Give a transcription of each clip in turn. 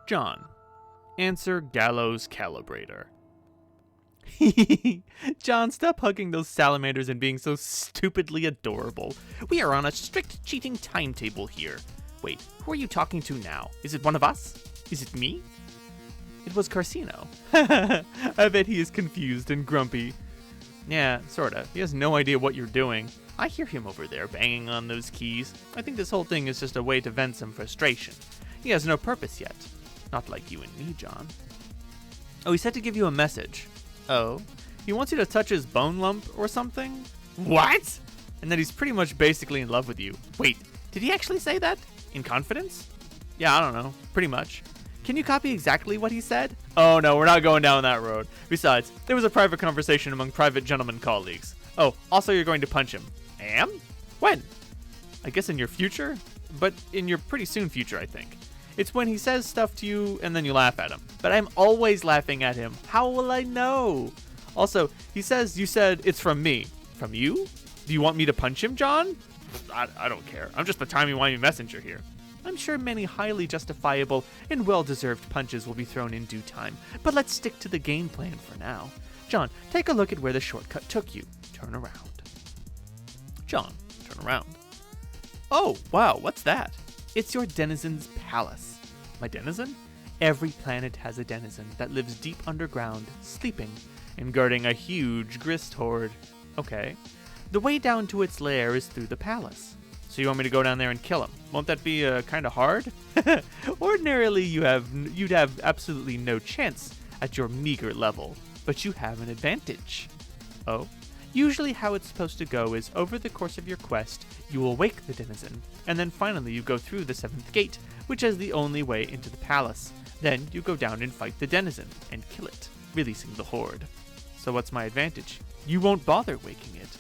John. Answer Gallows Calibrator. John, stop hugging those salamanders and being so stupidly adorable. We are on a strict cheating timetable here. Wait, who are you talking to now? Is it one of us? Is it me? It was Carcino. I bet he is confused and grumpy. Yeah, sorta. He has no idea what you're doing. I hear him over there banging on those keys. I think this whole thing is just a way to vent some frustration. He has no purpose yet. Not like you and me, John. Oh, he said to give you a message. Oh? He wants you to touch his bone lump or something? What? And that he's pretty much basically in love with you. Wait, did he actually say that? In confidence? Yeah, I don't know. Pretty much. Can you copy exactly what he said? Oh no, we're not going down that road. Besides, there was a private conversation among private gentlemen colleagues. Oh, also you're going to punch him. I am? When? I guess in your future? But in your pretty soon future, I think. It's when he says stuff to you and then you laugh at him. But I'm always laughing at him. How will I know? Also, he says you said it's from me. From you? Do you want me to punch him, John? I don't care. I'm just the timey-wimey messenger here. I'm sure many highly justifiable and well-deserved punches will be thrown in due time, but let's stick to the game plan for now. John, take a look at where the shortcut took you. Turn around. John, turn around. Oh, wow, what's that? It's your denizen's palace. My denizen? Every planet has a denizen that lives deep underground, sleeping, and guarding a huge grist hoard. Okay. The way down to its lair is through the palace. So you want me to go down there and kill him? Won't that be kind of hard? Ordinarily, you'd have absolutely no chance at your meager level, but you have an advantage. Oh? Usually how it's supposed to go is over the course of your quest, you will wake the denizen, and then finally you go through the 7th gate, which is the only way into the palace. Then you go down and fight the denizen, and kill it, releasing the horde. So what's my advantage? You won't bother waking it.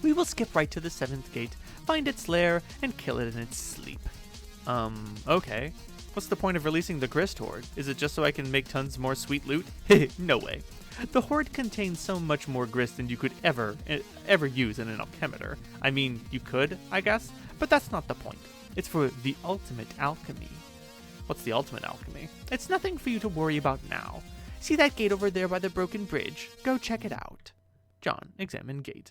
We will skip right to the 7th gate, find its lair, and kill it in its sleep. Okay. What's the point of releasing the grist horde? Is it just so I can make tons more sweet loot? No way. The horde contains so much more grist than you could ever use in an alchemitor. I mean, you could, I guess, but that's not the point. It's for the ultimate alchemy. What's the ultimate alchemy? It's nothing for you to worry about now. See that gate over there by the broken bridge? Go check it out. John, examine gate.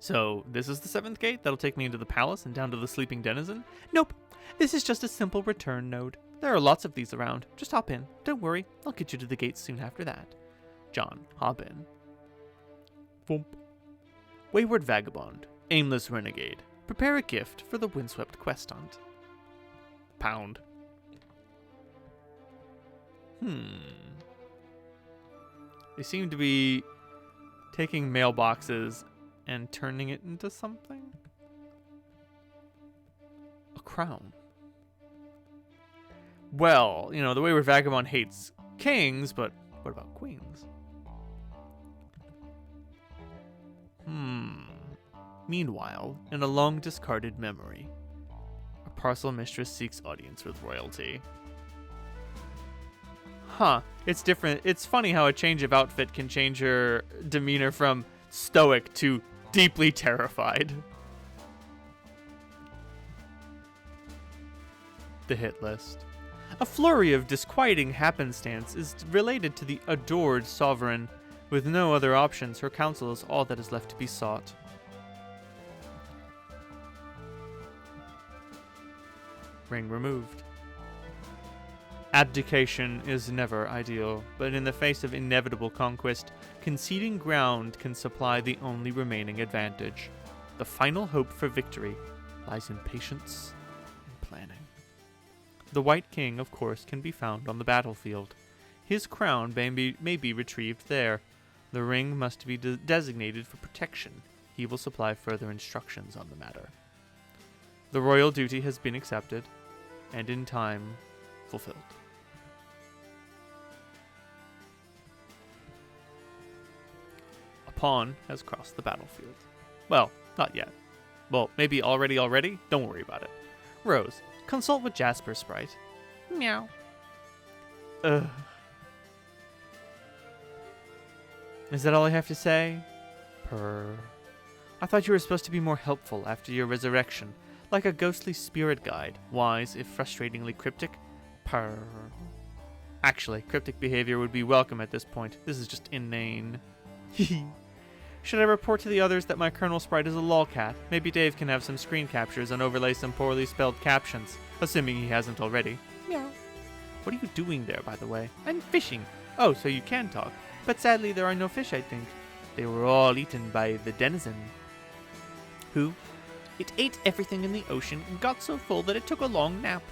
So, this is the 7th gate? That'll take me into the palace and down to the sleeping denizen? Nope. This is just a simple return node. There are lots of these around. Just hop in. Don't worry. I'll get you to the gate soon after that. John, hop in. Thump. Wayward vagabond. Aimless renegade. Prepare a gift for the windswept quest hunt. Pound. They seem to be taking mailboxes and turning it into something? A crown. Well, you know, the Wayward Vagabond hates kings, but what about queens? Meanwhile, in a long-discarded memory, a parcel mistress seeks audience with royalty. Huh, it's different. It's funny how a change of outfit can change her demeanor from stoic to deeply terrified. The hit list. A flurry of disquieting happenstance is related to the adored sovereign. With no other options, her counsel is all that is left to be sought. Ring removed. Abdication is never ideal, but in the face of inevitable conquest, conceding ground can supply the only remaining advantage. The final hope for victory lies in patience and planning. The White King, of course, can be found on the battlefield. His crown may be retrieved there. The ring must be designated for protection. He will supply further instructions on the matter. The royal duty has been accepted, and in time, fulfilled. A pawn has crossed the battlefield. Well, not yet. Well, maybe already? Don't worry about it. Rose, consult with Jasper Sprite. Meow. Ugh. Is that all I have to say? Purr. I thought you were supposed to be more helpful after your resurrection, like a ghostly spirit guide, wise if frustratingly cryptic. Purr. Actually, cryptic behavior would be welcome at this point. This is just inane. Should I report to the others that my Colonel Sprite is a lolcat? Maybe Dave can have some screen captures and overlay some poorly spelled captions, assuming he hasn't already. Meow. What are you doing there, by the way? I'm fishing. Oh, so you can talk. But sadly, there are no fish, I think. They were all eaten by the denizen. Who? It ate everything in the ocean and got so full that it took a long nap.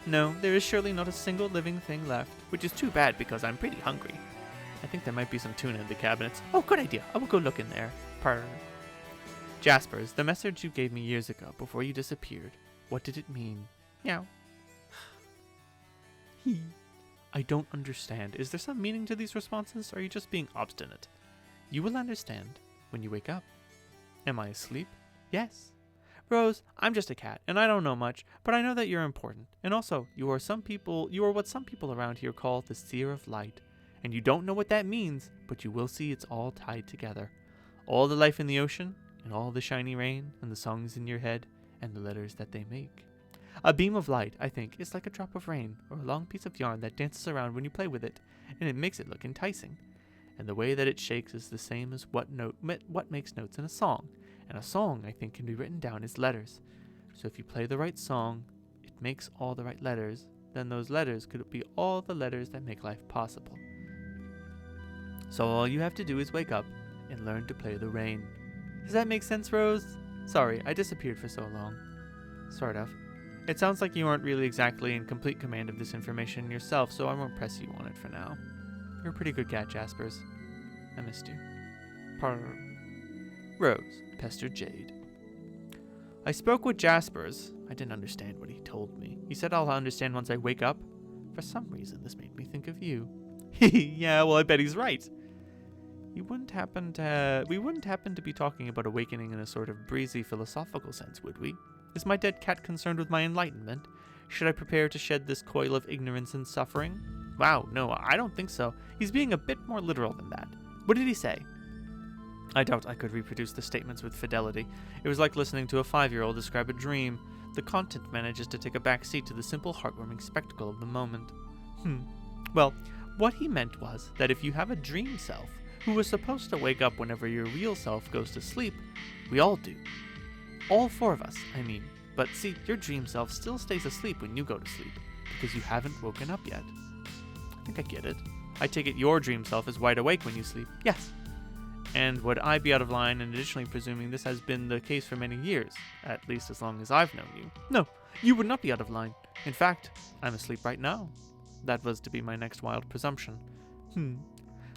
No, there is surely not a single living thing left, which is too bad because I'm pretty hungry. I think there might be some tuna in the cabinets. Oh, good idea. I will go look in there. Purr. Jaspers, the message you gave me years ago before you disappeared. What did it mean? Meow. I don't understand. Is there some meaning to these responses, or are you just being obstinate? You will understand when you wake up. Am I asleep? Yes. Rose, I'm just a cat, and I don't know much, but I know that you're important. And also, you are what some people around here call the Seer of Light. And you don't know what that means, but you will see it's all tied together. All the life in the ocean, and all the shiny rain, and the songs in your head, and the letters that they make. A beam of light, I think, is like a drop of rain, or a long piece of yarn that dances around when you play with it, and it makes it look enticing. And the way that it shakes is the same as what makes notes in a song. And a song, I think, can be written down as letters. So if you play the right song, it makes all the right letters, then those letters could be all the letters that make life possible. So all you have to do is wake up and learn to play the rain. Does that make sense, Rose? Sorry, I disappeared for so long. Sort of. It sounds like you aren't really exactly in complete command of this information yourself, so I won't press you on it for now. You're a pretty good cat, Jaspers. I missed you. Purr. Rose pestered Jade. I spoke with Jaspers. I didn't understand what he told me. He said I'll understand once I wake up. For some reason, this made me think of you. Yeah, well, I bet he's right. We wouldn't happen to be talking about awakening in a sort of breezy philosophical sense, would we? Is my dead cat concerned with my enlightenment? Should I prepare to shed this coil of ignorance and suffering? Wow, no, I don't think so. He's being a bit more literal than that. What did he say? I doubt I could reproduce the statements with fidelity. It was like listening to a 5-year-old describe a dream. The content manages to take a back seat to the simple, heartwarming spectacle of the moment. Well, what he meant was that if you have a dream self, who was supposed to wake up whenever your real self goes to sleep, we all do. All 4 of us, I mean. But see, your dream self still stays asleep when you go to sleep, because you haven't woken up yet. I think I get it. I take it your dream self is wide awake when you sleep. Yes. And would I be out of line in additionally presuming this has been the case for many years, at least as long as I've known you? No, you would not be out of line. In fact, I'm asleep right now. That was to be my next wild presumption.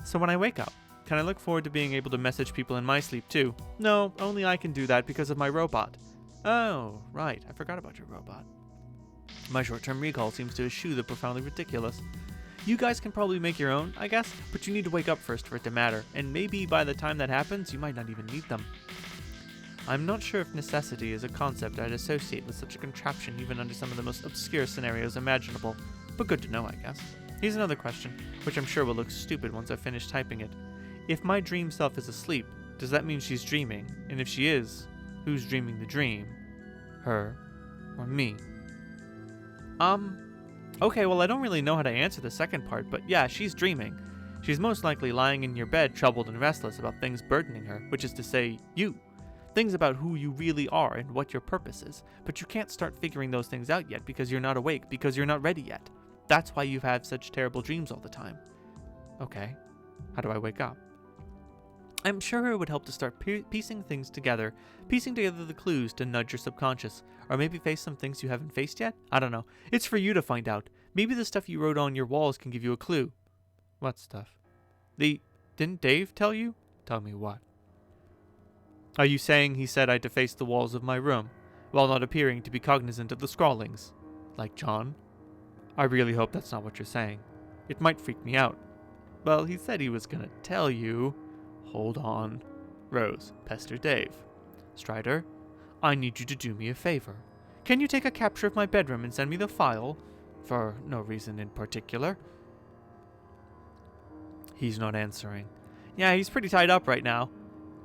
So when I wake up, can I look forward to being able to message people in my sleep too? No, only I can do that because of my robot. Oh, right, I forgot about your robot. My short-term recall seems to eschew the profoundly ridiculous. You guys can probably make your own, I guess, but you need to wake up first for it to matter, and maybe by the time that happens, you might not even need them. I'm not sure if necessity is a concept I'd associate with such a contraption even under some of the most obscure scenarios imaginable, but good to know, I guess. Here's another question, which I'm sure will look stupid once I've finished typing it. If my dream self is asleep, does that mean she's dreaming? And if she is, who's dreaming the dream? Her or me? Okay, well, I don't really know how to answer the second part, but yeah, she's dreaming. She's most likely lying in your bed, troubled and restless about things burdening her, which is to say, you. Things about who you really are and what your purpose is, but you can't start figuring those things out yet because you're not awake, because you're not ready yet. That's why you've had such terrible dreams all the time. Okay, how do I wake up? I'm sure it would help to start piecing things together, piecing together the clues to nudge your subconscious, or maybe face some things you haven't faced yet? I don't know. It's for you to find out. Maybe the stuff you wrote on your walls can give you a clue. What stuff? Didn't Dave tell you? Tell me what? Are you saying he said I'd deface the walls of my room, while not appearing to be cognizant of the scrawlings? Like John? I really hope that's not what you're saying. It might freak me out. Well, he said he was gonna tell you. Hold on. Rose, pester Dave. Strider, I need you to do me a favor. Can you take a capture of my bedroom and send me the file? For no reason in particular. He's not answering. Yeah, he's pretty tied up right now.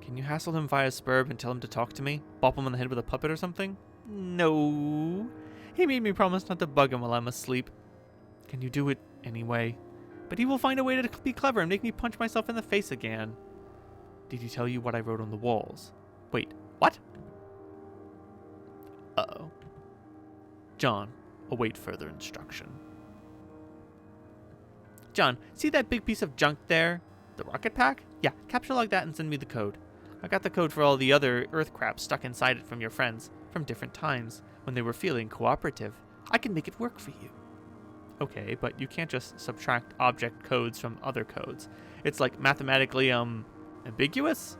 Can you hassle him via Spurb and tell him to talk to me? Bop him on the head with a puppet or something? No. He made me promise not to bug him while I'm asleep. Can you do it anyway? But he will find a way to be clever and make me punch myself in the face again. Did he tell you what I wrote on the walls? Wait, what? Uh-oh. John, await further instruction. John, see that big piece of junk there? The rocket pack? Yeah, capture log that and send me the code. I got the code for all the other Earth crap stuck inside it from your friends, from different times, when they were feeling cooperative. I can make it work for you. Okay, but you can't just subtract object codes from other codes. It's like mathematically, ambiguous?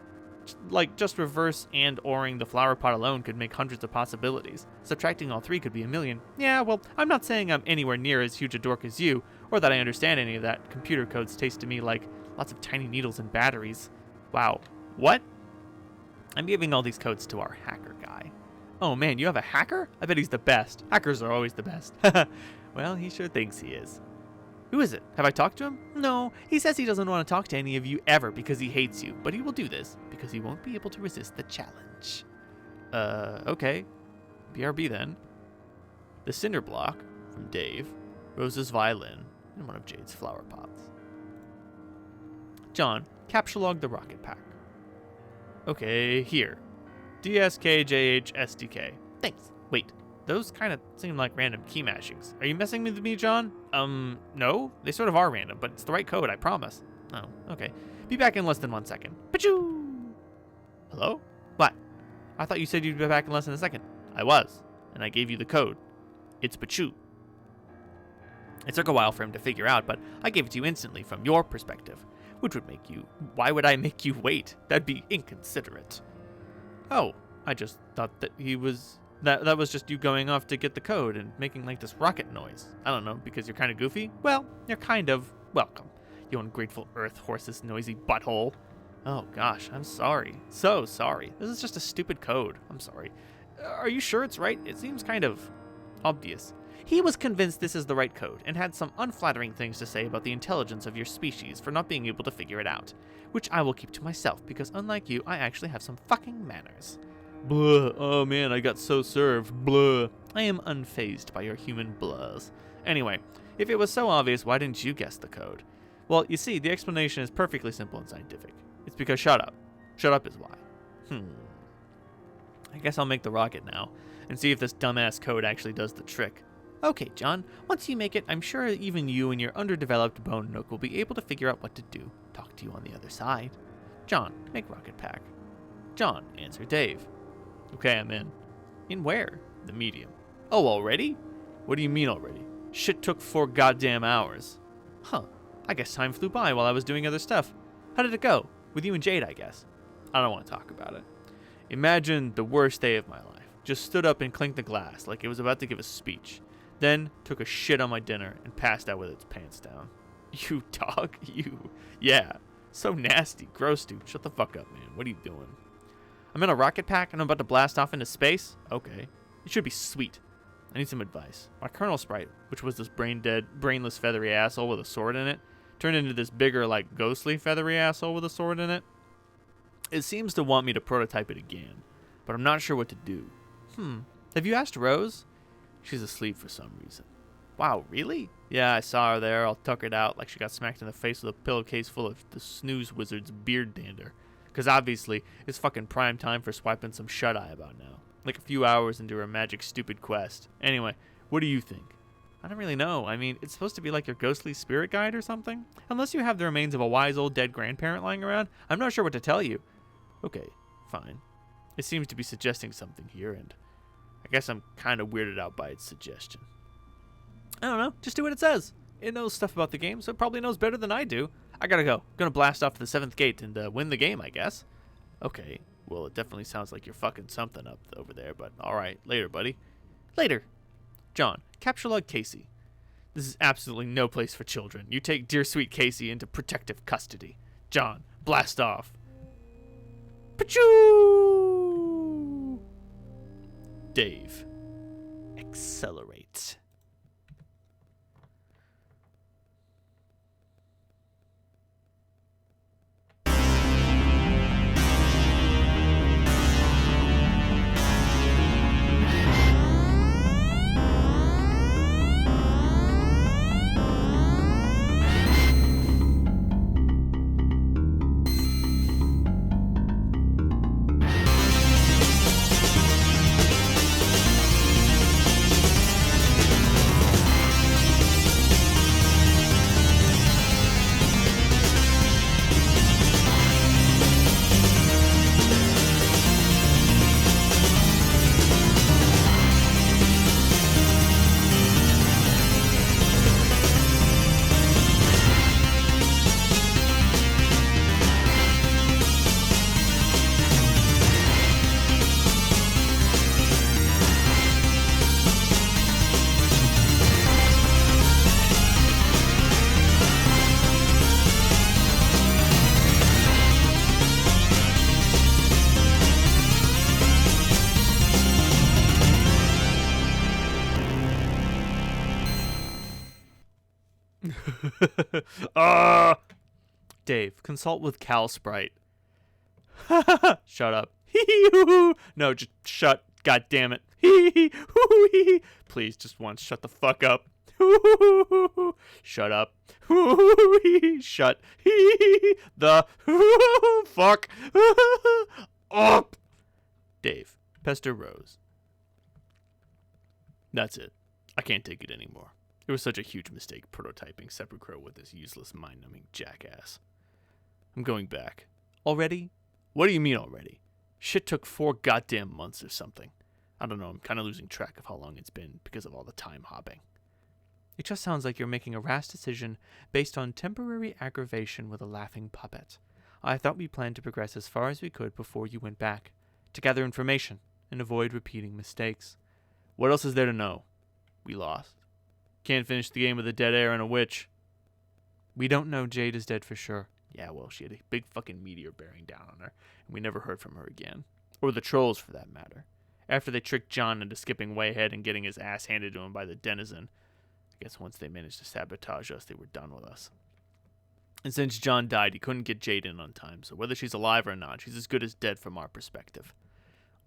Like, just reverse and oring the flower pot alone could make hundreds of possibilities. Subtracting all three could be a million. Yeah, well, I'm not saying I'm anywhere near as huge a dork as you, or that I understand any of that. Computer codes taste to me like lots of tiny needles and batteries. Wow. What? I'm giving all these codes to our hacker guy. Oh man, you have a hacker? I bet he's the best. Hackers are always the best. Well, he sure thinks he is. Who is it? Have I talked to him? No, he says he doesn't want to talk to any of you ever because he hates you, but he will do this because he won't be able to resist the challenge. Okay. BRB then. The cinder block from Dave, Rose's violin, and one of Jade's flower pots. John, capture log the rocket pack. Okay, here. DSKJHSDK. Thanks. Wait, those kind of seem like random key mashings. Are you messing with me, John? No. They sort of are random, but it's the right code, I promise. Oh, okay. Be back in less than 1 second. Pachoo! Hello? What? I thought you said you'd be back in less than a second. I was, and I gave you the code. It's Pachoo. It took a while for him to figure out, but I gave it to you instantly from your perspective, which would make you... Why would I make you wait? That'd be inconsiderate. Oh, I just thought that he was... That was just you going off to get the code and making like this rocket noise. I don't know, because you're kind of goofy? Well, you're kind of welcome, you ungrateful earth horse's noisy butthole. Oh gosh, I'm sorry. So sorry. This is just a stupid code. I'm sorry. Are you sure it's right? It seems kind of obvious. He was convinced this is the right code and had some unflattering things to say about the intelligence of your species for not being able to figure it out, which I will keep to myself because unlike you, I actually have some fucking manners. Blah. Oh man, I got so served. Blah. I am unfazed by your human blahs. Anyway, if it was so obvious, why didn't you guess the code? Well, you see, the explanation is perfectly simple and scientific. It's because shut up. Shut up is why. I guess I'll make the rocket now and see if this dumbass code actually does the trick. Okay, John, once you make it, I'm sure even you and your underdeveloped bone nook will be able to figure out what to do. Talk to you on the other side. John, make rocket pack. John, answer Dave. Okay, I'm in. In where? The medium. Oh, already? What do you mean already? Shit took 4 goddamn hours. Huh. I guess time flew by while I was doing other stuff. How did it go? With you and Jade, I guess. I don't want to talk about it. Imagine the worst day of my life. Just stood up and clinked the glass like it was about to give a speech. Then took a shit on my dinner and passed out with its pants down. You dog? You. Yeah. So nasty. Gross, dude. Shut the fuck up, man. What are you doing? I'm in a rocket pack and I'm about to blast off into space? Okay. It should be sweet. I need some advice. My Colonel Sprite, which was this brain-dead, brainless, feathery asshole with a sword in it, turned into this bigger, like, ghostly, feathery asshole with a sword in it. It seems to want me to prototype it again, but I'm not sure what to do. Have you asked Rose? She's asleep for some reason. Wow, really? Yeah, I saw her there, all tuckered out, like she got smacked in the face with a pillowcase full of the snooze wizard's beard dander. Because obviously, it's fucking prime time for swiping some shut-eye about now. Like a few hours into her magic stupid quest. Anyway, what do you think? I don't really know. I mean, it's supposed to be like your ghostly spirit guide or something? Unless you have the remains of a wise old dead grandparent lying around, I'm not sure what to tell you. Okay, fine. It seems to be suggesting something here, and I guess I'm kind of weirded out by its suggestion. I don't know. Just do what it says. It knows stuff about the game, so it probably knows better than I do. I gotta go. Gonna blast off to the 7th gate and win the game, I guess. Okay. Well, it definitely sounds like you're fucking something up over there, but alright. Later, buddy. Later. John, capture log Casey. This is absolutely no place for children. You take dear sweet Casey into protective custody. John, blast off. Pachoo! Dave, accelerate. Dave, consult with Cal Sprite. Shut up. No, just shut. God damn it. Please, just once, shut the fuck up. Shut up. Shut the fuck up. Dave, pester Rose. That's it. I can't take it anymore. It was such a huge mistake prototyping Sepulchre with this useless mind-numbing jackass. I'm going back. Already? What do you mean already? Shit took 4 goddamn months or something. I don't know, I'm kind of losing track of how long it's been because of all the time hopping. It just sounds like you're making a rash decision based on temporary aggravation with a laughing puppet. I thought we planned to progress as far as we could before you went back, to gather information and avoid repeating mistakes. What else is there to know? We lost. Can't finish the game with a dead air and a witch. We don't know Jade is dead for sure. Yeah, well, she had a big fucking meteor bearing down on her, and we never heard from her again. Or the trolls, for that matter. After they tricked John into skipping way ahead and getting his ass handed to him by the denizen, I guess once they managed to sabotage us, they were done with us. And since John died, he couldn't get Jade in on time, so whether she's alive or not, she's as good as dead from our perspective.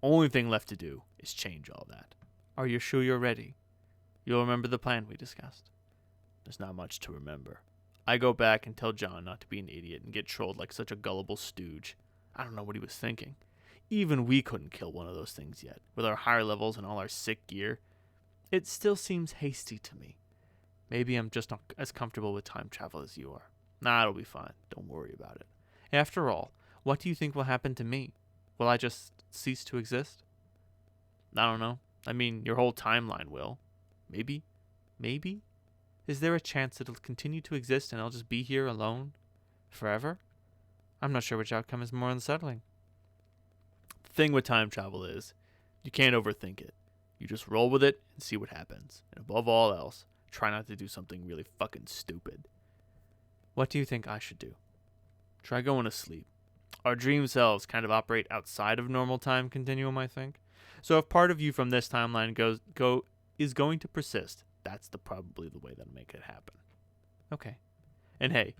Only thing left to do is change all that. Are you sure you're ready? You'll remember the plan we discussed. There's not much to remember. I go back and tell John not to be an idiot and get trolled like such a gullible stooge. I don't know what he was thinking. Even we couldn't kill one of those things yet, with our higher levels and all our sick gear. It still seems hasty to me. Maybe I'm just not as comfortable with time travel as you are. Nah, it'll be fine. Don't worry about it. After all, what do you think will happen to me? Will I just cease to exist? I don't know. I mean, your whole timeline will. Maybe? Maybe? Is there a chance it'll continue to exist and I'll just be here alone? Forever? I'm not sure which outcome is more unsettling. The thing with time travel is, you can't overthink it. You just roll with it and see what happens. And above all else, try not to do something really fucking stupid. What do you think I should do? Try going to sleep. Our dream selves kind of operate outside of normal time continuum, I think. So if part of you from this timeline is going to persist, that's probably the way that'll make it happen. Okay. And hey,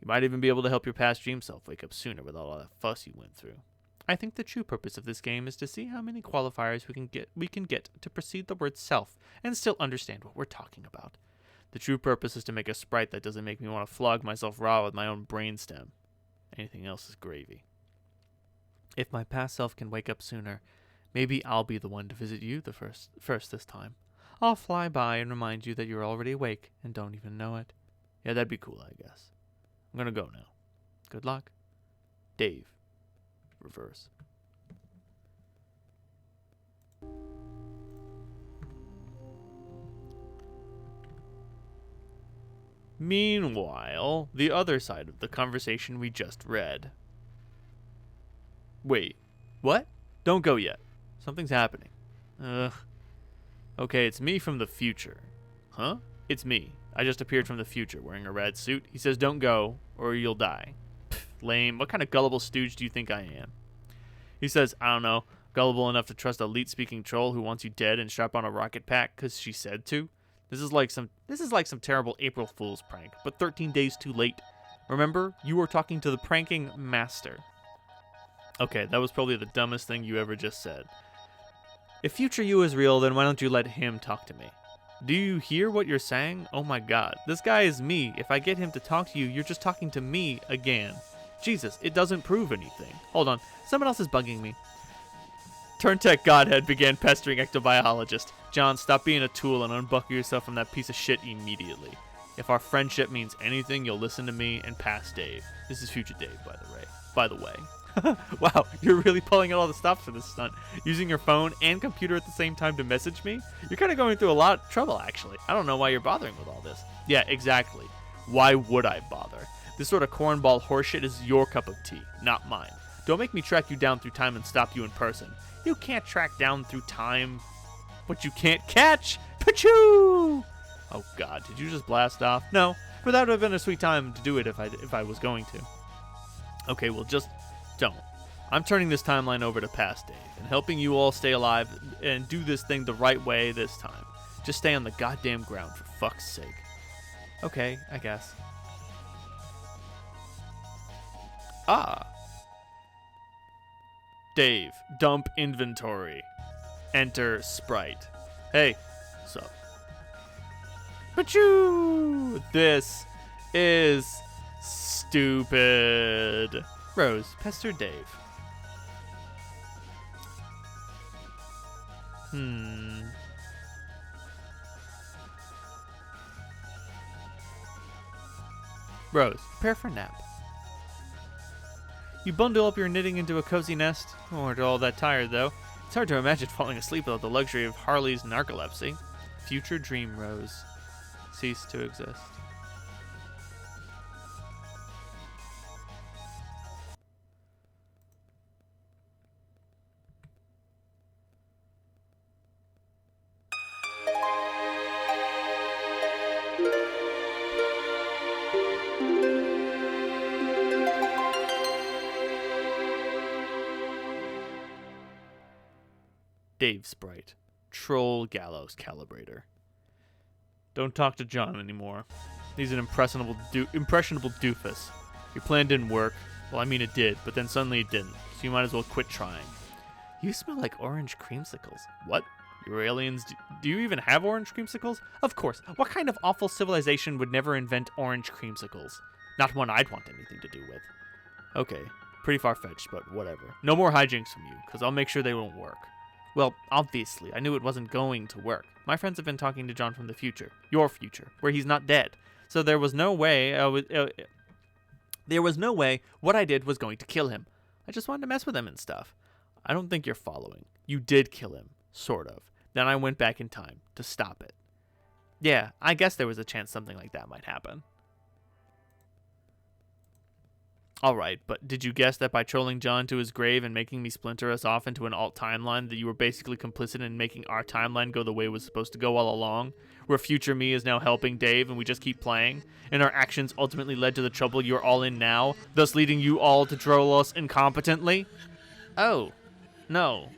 you might even be able to help your past dream self wake up sooner with all that fuss you went through. I think the true purpose of this game is to see how many qualifiers we can get to precede the word self and still understand what we're talking about. The true purpose is to make a sprite that doesn't make me want to flog myself raw with my own brainstem. Anything else is gravy. If my past self can wake up sooner, maybe I'll be the one to visit you the first this time. I'll fly by and remind you that you're already awake and don't even know it. Yeah, that'd be cool, I guess. I'm gonna go now. Good luck. Dave. Reverse. Meanwhile, the other side of the conversation we just read. Wait, what? Don't go yet. Something's happening. Okay, it's me from the future. Huh? It's me. I just appeared from the future wearing a red suit. He says don't go or you'll die. Pfft, lame. What kind of gullible stooge do you think I am? He says, I don't know, gullible enough to trust a leet-speaking troll who wants you dead and strap on a rocket pack because she said to? This is like some terrible April Fool's prank, but 13 days too late. Remember, you were talking to the pranking master. Okay, that was probably the dumbest thing you ever just said. If future you is real, then why don't you let him talk to me? Do you hear what you're saying? Oh my god, this guy is me. If I get him to talk to you, you're just talking to me again. Jesus, it doesn't prove anything. Hold on, someone else is bugging me. Turntech Godhead began pestering ectobiologist. John, stop being a tool and unbuckle yourself from that piece of shit immediately. If our friendship means anything, you'll listen to me and pass Dave. This is future Dave, by the way. Wow, you're really pulling out all the stops for this stunt. Using your phone and computer at the same time to message me? You're kind of going through a lot of trouble, actually. I don't know why you're bothering with all this. Yeah, exactly. Why would I bother? This sort of cornball horseshit is your cup of tea, not mine. Don't make me track you down through time and stop you in person. You can't track down through time what you can't catch. Pachoo! Oh god, did you just blast off? No, but that would have been a sweet time to do it if I was going to. Okay, well just don't. I'm turning this timeline over to past Dave and helping you all stay alive and do this thing the right way this time. Just stay on the goddamn ground for fuck's sake. Okay, I guess. Ah. Dave, dump inventory. Enter Sprite. Hey, sup? Pachoo! This is stupid. Rose, pester Dave. Rose, prepare for nap. You bundle up your knitting into a cozy nest. You aren't all that tired, though. It's hard to imagine falling asleep without the luxury of Harley's narcolepsy. Future dream, Rose. Cease to exist. Dave Sprite. Troll Gallows Calibrator. Don't talk to John anymore. He's an impressionable doofus. Your plan didn't work. Well, I mean it did, but then suddenly it didn't. So you might as well quit trying. You smell like orange creamsicles. What? You're aliens? Do you even have orange creamsicles? Of course. What kind of awful civilization would never invent orange creamsicles? Not one I'd want anything to do with. Okay. Pretty far-fetched, but whatever. No more hijinks from you, because I'll make sure they won't work. Well, obviously, I knew it wasn't going to work. My friends have been talking to John from the future. Your future, where he's not dead. So there was no way what I did was going to kill him. I just wanted to mess with him and stuff. I don't think you're following. You did kill him, sort of. Then I went back in time to stop it. Yeah, I guess there was a chance something like that might happen. Alright, but did you guess that by trolling John to his grave and making me splinter us off into an alt timeline that you were basically complicit in making our timeline go the way it was supposed to go all along? Where future me is now helping Dave and we just keep playing? And our actions ultimately led to the trouble you're all in now, thus leading you all to troll us incompetently? Oh, no.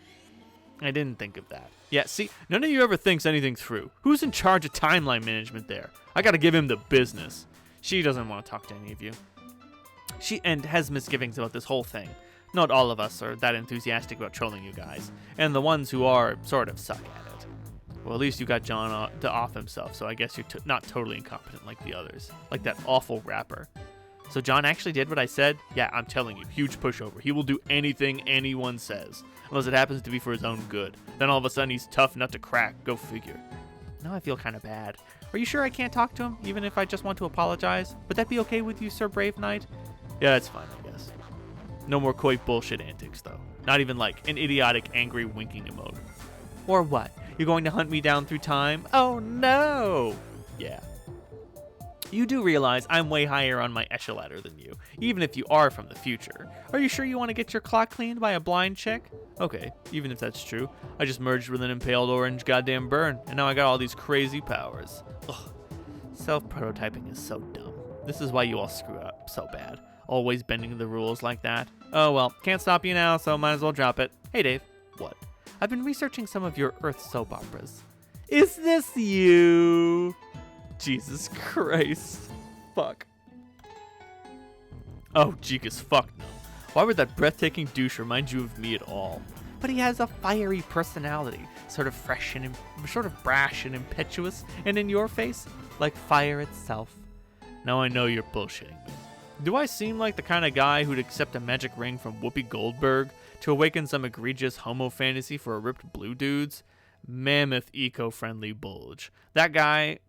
I didn't think of that. Yeah, see, none of you ever thinks anything through. Who's in charge of timeline management there? I gotta give him the business. She doesn't want to talk to any of you. She has misgivings about this whole thing. Not all of us are that enthusiastic about trolling you guys, and the ones who are sort of suck at it. Well, at least you got John to off himself, so I guess you're not totally incompetent like the others, like that awful rapper. So John actually did what I said? Yeah, I'm telling you, huge pushover. He will do anything anyone says, unless it happens to be for his own good. Then all of a sudden he's tough nut to crack. Go figure. Now I feel kind of bad. Are you sure I can't talk to him, even if I just want to apologize? Would that be okay with you, Sir Brave Knight? Yeah, that's fine, I guess. No more coy bullshit antics, though. Not even like an idiotic, angry winking emote. Or what? You're going to hunt me down through time? Oh no! Yeah. You do realize I'm way higher on my echelon ladder than you, even if you are from the future. Are you sure you want to get your clock cleaned by a blind chick? Okay, even if that's true. I just merged with an impaled orange goddamn burn, and now I got all these crazy powers. Ugh. Self-prototyping is so dumb. This is why you all screw up so bad. Always bending the rules like that. Oh well, can't stop you now, so might as well drop it. Hey Dave. What? I've been researching some of your Earth soap operas. Is this you? Jesus Christ. Fuck. Oh, Jeekus, fuck no. Why would that breathtaking douche remind you of me at all? But he has a fiery personality, sort of fresh and sort of brash and impetuous, and in your face, like fire itself. Now I know you're bullshitting me. Do I seem like the kind of guy who'd accept a magic ring from Whoopi Goldberg to awaken some egregious homo fantasy for a ripped blue dude's? Mammoth eco-friendly bulge. That guy,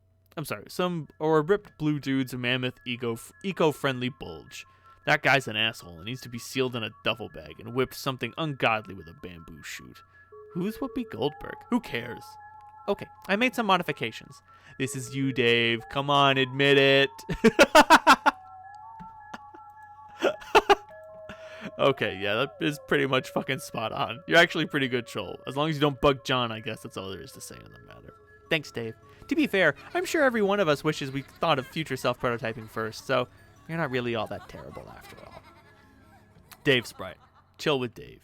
or a ripped blue dude's mammoth eco-friendly bulge. That guy's an asshole and needs to be sealed in a duffel bag and whipped something ungodly with a bamboo shoot. Who's Whoopi Goldberg? Who cares? Okay, I made some modifications. This is you, Dave. Come on, admit it. Okay, yeah, that is pretty much fucking spot on. You're actually a pretty good troll. As long as you don't bug John, I guess that's all there is to say on the matter. Thanks, Dave. To be fair, I'm sure every one of us wishes we thought of future self-prototyping first, so you're not really all that terrible after all. Dave Sprite. Chill with Dave.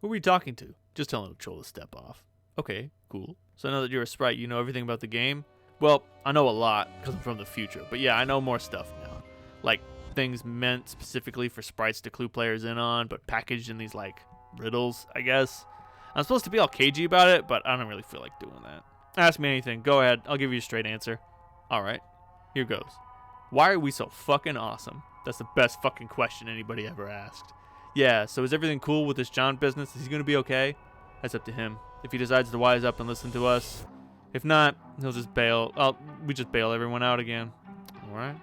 Who are we talking to? Just tell him to troll the step off. Okay, cool. So now that you're a Sprite, you know everything about the game? Well, I know a lot because I'm from the future, but yeah, I know more stuff now. Like things meant specifically for sprites to clue players in on, but packaged in these like riddles, I guess. I'm supposed to be all cagey about it, but I don't really feel like doing that. Ask me anything. Go ahead. I'll give you a straight answer. Alright. Here goes. Why are we so fucking awesome? That's the best fucking question anybody ever asked. Yeah, so is everything cool with this John business? Is he gonna be okay? That's up to him. If he decides to wise up and listen to us. If not, he'll just bail. We just bail everyone out again. Alright?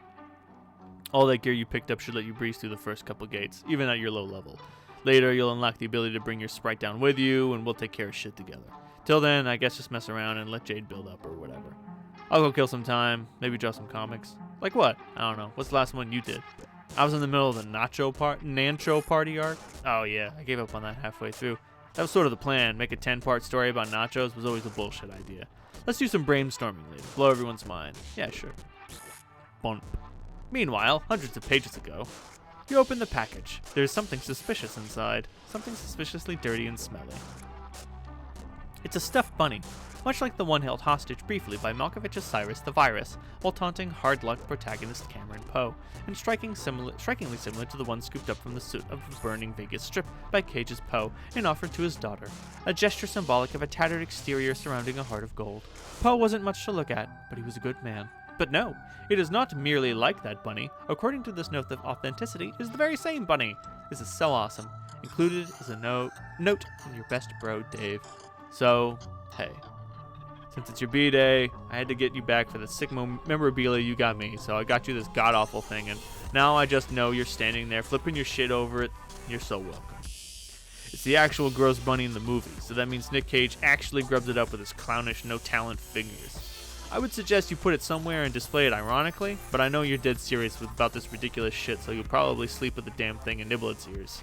All that gear you picked up should let you breeze through the first couple gates, even at your low level. Later, you'll unlock the ability to bring your sprite down with you, and we'll take care of shit together. Till then, I guess just mess around and let Jade build up or whatever. I'll go kill some time, maybe draw some comics. Like what? I don't know. What's the last one you did? I was in the middle of the Nancho party arc. Oh yeah, I gave up on that halfway through. That was sort of the plan. Make a 10-part story about nachos was always a bullshit idea. Let's do some brainstorming later. Blow everyone's mind. Yeah, sure. Bump. Meanwhile, hundreds of pages ago, you open the package. There's something suspicious inside. Something suspiciously dirty and smelly. It's a stuffed bunny, much like the one held hostage briefly by Malkovich's Cyrus the Virus, while taunting hard-luck protagonist Cameron Poe, and strikingly similar to the one scooped up from the suit of the burning Vegas Strip by Cage's Poe and offered to his daughter, a gesture symbolic of a tattered exterior surrounding a heart of gold. Poe wasn't much to look at, but he was a good man. But no, it is not merely like that bunny. According to this note of authenticity, it is the very same bunny. This is so awesome. Included is a note from your best bro, Dave. So, hey, since it's your B-Day, I had to get you back for the sick memorabilia you got me, so I got you this god-awful thing, and now I just know you're standing there flipping your shit over it. You're so welcome. It's the actual gross bunny in the movie, so that means Nick Cage actually grubs it up with his clownish, no-talent fingers. I would suggest you put it somewhere and display it ironically, but I know you're dead serious about this ridiculous shit, so you'll probably sleep with the damn thing and nibble its ears.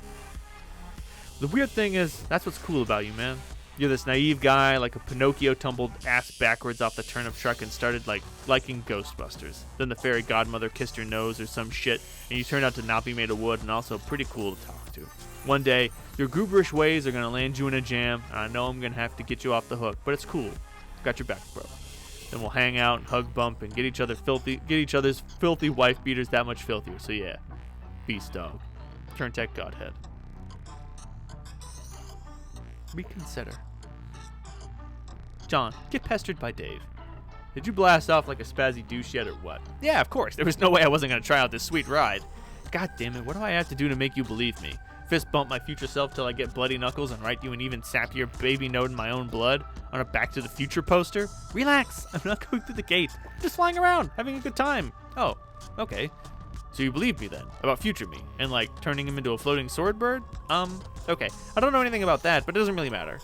The weird thing is, that's what's cool about you, man. You're this naive guy, like a Pinocchio tumbled ass backwards off the turnip truck and started liking Ghostbusters. Then the fairy godmother kissed your nose or some shit, and you turned out to not be made of wood and also pretty cool to talk to. One day, your gooberish ways are gonna land you in a jam, and I know I'm gonna have to get you off the hook, but it's cool. Got your back, bro. Then we'll hang out and hug bump and get each other's filthy wife beaters that much filthier. So yeah, beast dog, turn tech godhead. Reconsider. John, get pestered by Dave. Did you blast off like a spazzy douche yet or what? Yeah, of course. There was no way I wasn't gonna try out this sweet ride. God damn it, what do I have to do to make you believe me? Fist bump my future self till I get bloody knuckles and write you an even sappier baby note in my own blood on a Back to the Future poster? Relax, I'm not going through the gate. I'm just flying around, having a good time. Oh, okay. So you believe me then, about future me, and like turning him into a floating sword bird? Okay. I don't know anything about that, but it doesn't really matter.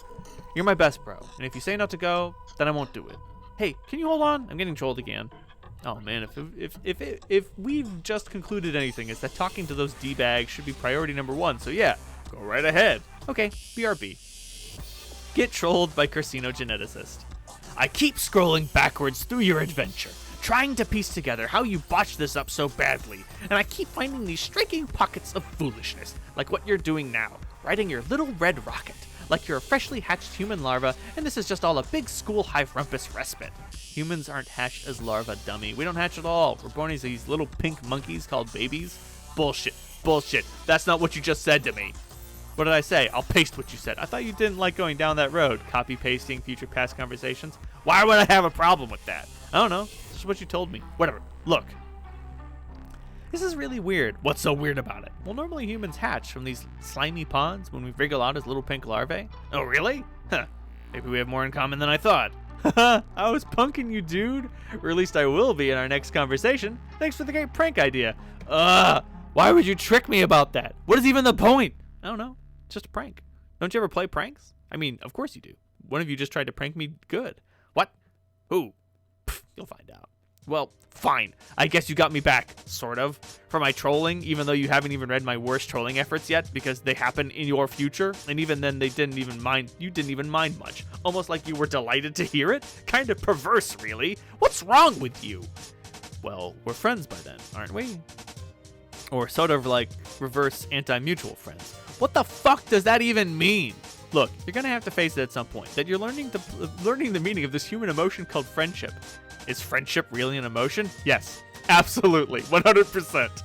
You're my best bro, and if you say not to go, then I won't do it. Hey, can you hold on? I'm getting trolled again. Oh man, if we've just concluded anything, it's that talking to those D-bags should be priority number 1, so yeah, go right ahead. Okay, BRB. Get trolled by Carcinogeneticist. I keep scrolling backwards through your adventure, trying to piece together how you botched this up so badly, and I keep finding these striking pockets of foolishness, like what you're doing now, riding your little red rocket, like you're a freshly hatched human larva, and this is just all a big school hive rumpus respite. Humans aren't hatched as larvae, dummy. We don't hatch at all. We're born as these little pink monkeys called babies. Bullshit. Bullshit. That's not what you just said to me. What did I say? I'll paste what you said. I thought you didn't like going down that road. Copy-pasting future past conversations. Why would I have a problem with that? I don't know. It's just what you told me. Whatever. Look. This is really weird. What's so weird about it? Well, normally humans hatch from these slimy ponds when we wriggle out as little pink larvae. Oh, really? Huh. Maybe we have more in common than I thought. Haha, I was punking you, dude. Or at least I will be in our next conversation. Thanks for the great prank idea. Why would you trick me about that? What is even the point? I don't know. It's just a prank. Don't you ever play pranks? I mean, of course you do. One of you just tried to prank me good. What? Who? Pfft, you'll find out. Well, fine. I guess you got me back, sort of, for my trolling, even though you haven't even read my worst trolling efforts yet, because they happen in your future, and even then you didn't even mind much. Almost like you were delighted to hear it? Kind of perverse, really. What's wrong with you? Well, we're friends by then, aren't we? Or sort of like reverse anti-mutual friends. What the fuck does that even mean? Look, you're gonna have to face it at some point, that you're learning the meaning of this human emotion called friendship. Is friendship really an emotion? Yes, absolutely, 100%.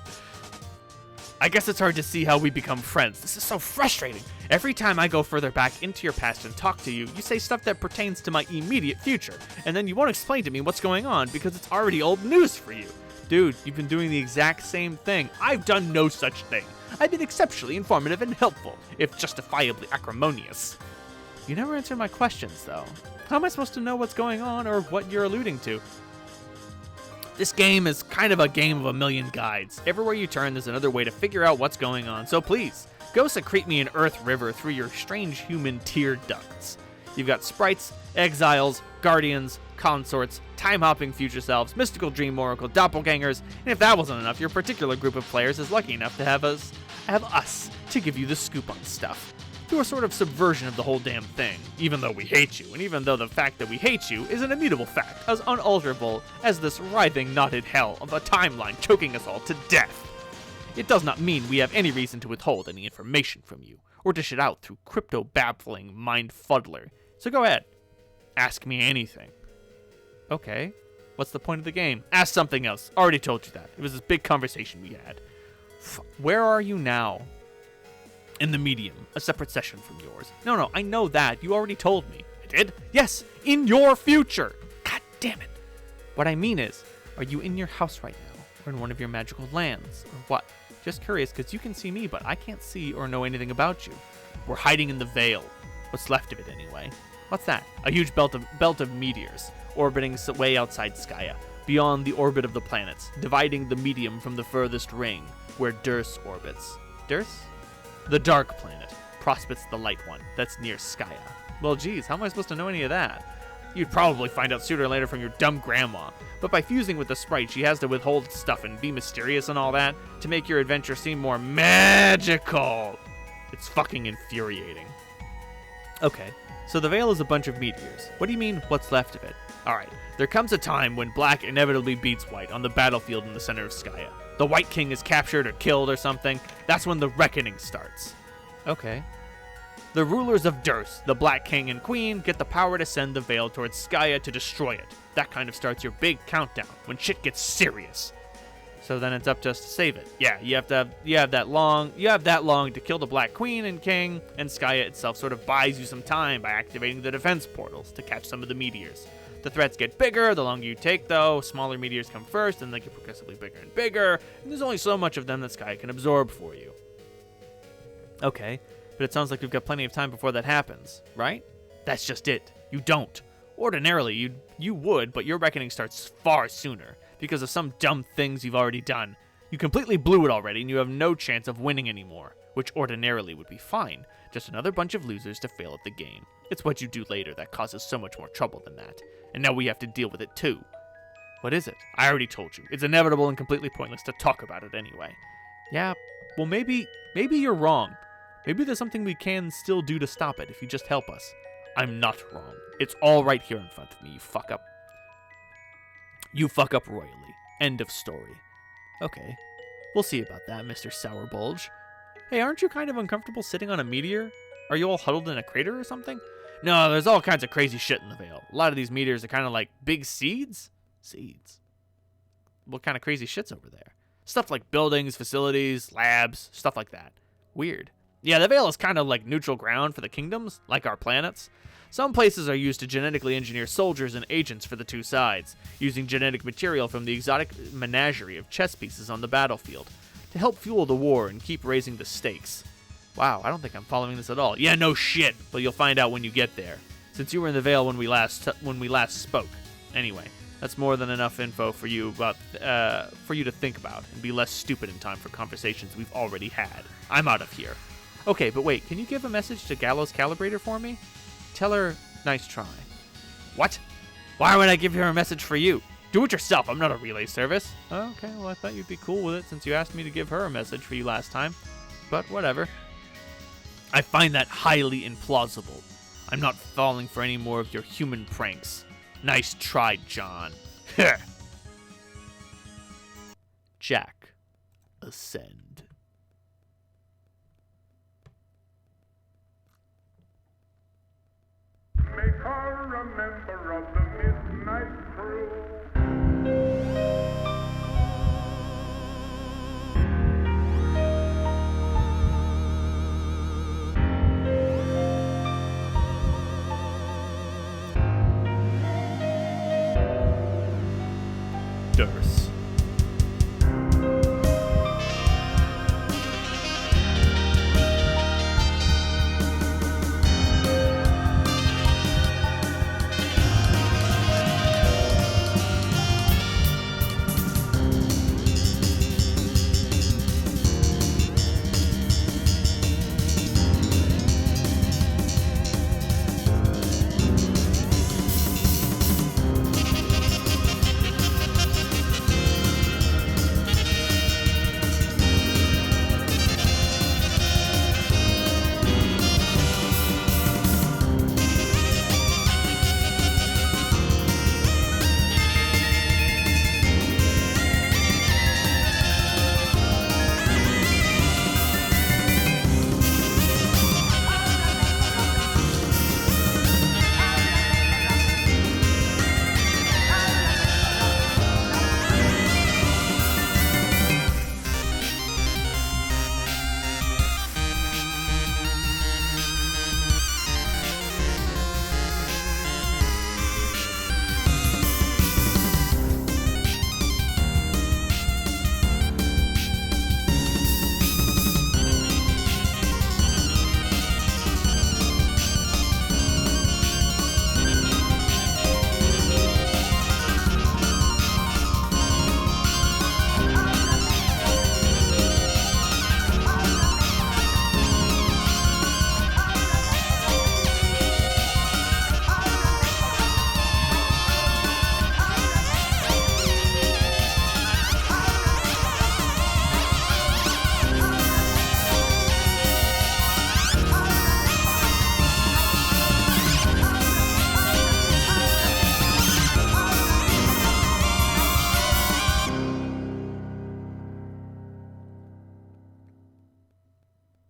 I guess it's hard to see how we become friends. This is so frustrating. Every time I go further back into your past and talk to you, you say stuff that pertains to my immediate future, and then you won't explain to me what's going on because it's already old news for you. Dude, you've been doing the exact same thing. I've done no such thing. I've been exceptionally informative and helpful, if justifiably acrimonious. You never answer my questions, though. How am I supposed to know what's going on or what you're alluding to? This game is kind of a game of a million guides. Everywhere you turn, there's another way to figure out what's going on, so please, go secrete me an Earth River through your strange human tear ducts. You've got sprites, exiles, guardians, consorts, time-hopping future selves, mystical dream oracle, doppelgangers, and if that wasn't enough, your particular group of players is lucky enough to have us to give you the scoop on stuff. Through a sort of subversion of the whole damn thing, even though we hate you, and even though the fact that we hate you is an immutable fact, as unalterable as this writhing, knotted hell of a timeline choking us all to death. It does not mean we have any reason to withhold any information from you, or dish it out through crypto-baffling mind-fuddler. So go ahead. Ask me anything. Okay. What's the point of the game? Ask something else. Already told you that. It was this big conversation we had. Where are you now? In the medium. A separate session from yours. No, I know that. You already told me. I did? Yes, in your future. God damn it. What I mean is, are you in your house right now? Or in one of your magical lands? Or what? Just curious, because you can see me, but I can't see or know anything about you. We're hiding in the Veil. What's left of it, anyway. What's that? A huge belt of meteors, orbiting way outside Skya, beyond the orbit of the planets, dividing the medium from the furthest ring, where Durs orbits. Durs? The dark planet. Prospects the light one, that's near Skya. Well, geez, how am I supposed to know any of that? You'd probably find out sooner or later from your dumb grandma, but by fusing with the sprite, she has to withhold stuff and be mysterious and all that to make your adventure seem more magical. It's fucking infuriating. Okay, so the Veil is a bunch of meteors. What do you mean, what's left of it? Alright, there comes a time when black inevitably beats white on the battlefield in the center of Skya. The White King is captured or killed or something. That's when the reckoning starts. Okay. The rulers of Durs, the Black King and Queen, get the power to send the Veil towards Skya to destroy it. That kind of starts your big countdown, when shit gets serious. So then it's up to us to save it. Yeah, you have that long to kill the Black Queen and King, and Skya itself sort of buys you some time by activating the defense portals to catch some of the meteors. The threats get bigger the longer you take, though. Smaller meteors come first, and they get progressively bigger and bigger, and there's only so much of them that Skya can absorb for you. Okay, but it sounds like we've got plenty of time before that happens, right? That's just it. You don't. Ordinarily, you would, but your reckoning starts far sooner, because of some dumb things you've already done. You completely blew it already, and you have no chance of winning anymore, which ordinarily would be fine. Just another bunch of losers to fail at the game. It's what you do later that causes so much more trouble than that. And now we have to deal with it too. What is it? I already told you. It's inevitable and completely pointless to talk about it anyway. Yeah, well maybe you're wrong. Maybe there's something we can still do to stop it if you just help us. I'm not wrong. It's all right here in front of me, you fuck up. You fuck up royally. End of story. Okay. We'll see about that, Mr. Sourbulge. Hey, aren't you kind of uncomfortable sitting on a meteor? Are you all huddled in a crater or something? No, there's all kinds of crazy shit in the Veil. A lot of these meteors are kind of like big seeds? Seeds? What kind of crazy shit's over there? Stuff like buildings, facilities, labs, stuff like that. Weird. Yeah, the Veil is kind of like neutral ground for the kingdoms, like our planets. Some places are used to genetically engineer soldiers and agents for the two sides, using genetic material from the exotic menagerie of chess pieces on the battlefield, to help fuel the war and keep raising the stakes. Wow, I don't think I'm following this at all. Yeah, no shit, but you'll find out when you get there, since you were in the Veil when we last spoke. Anyway, that's more than enough info for you to think about and be less stupid in time for conversations we've already had. I'm out of here. Okay, but wait, can you give a message to Gallows Calibrator for me? Tell her, nice try. What? Why would I give her a message for you? Do it yourself, I'm not a relay service. Oh, okay, well I thought you'd be cool with it since you asked me to give her a message for you last time. But whatever. I find that highly implausible. I'm not falling for any more of your human pranks. Nice try, John. Jack, ascend. make her a member of the midnight crew. Durst.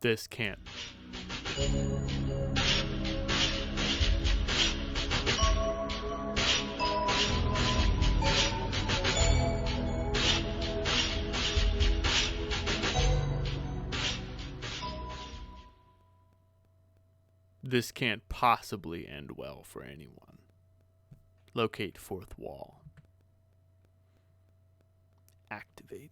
This can't. This can't possibly end well for anyone. Locate fourth wall. Activate.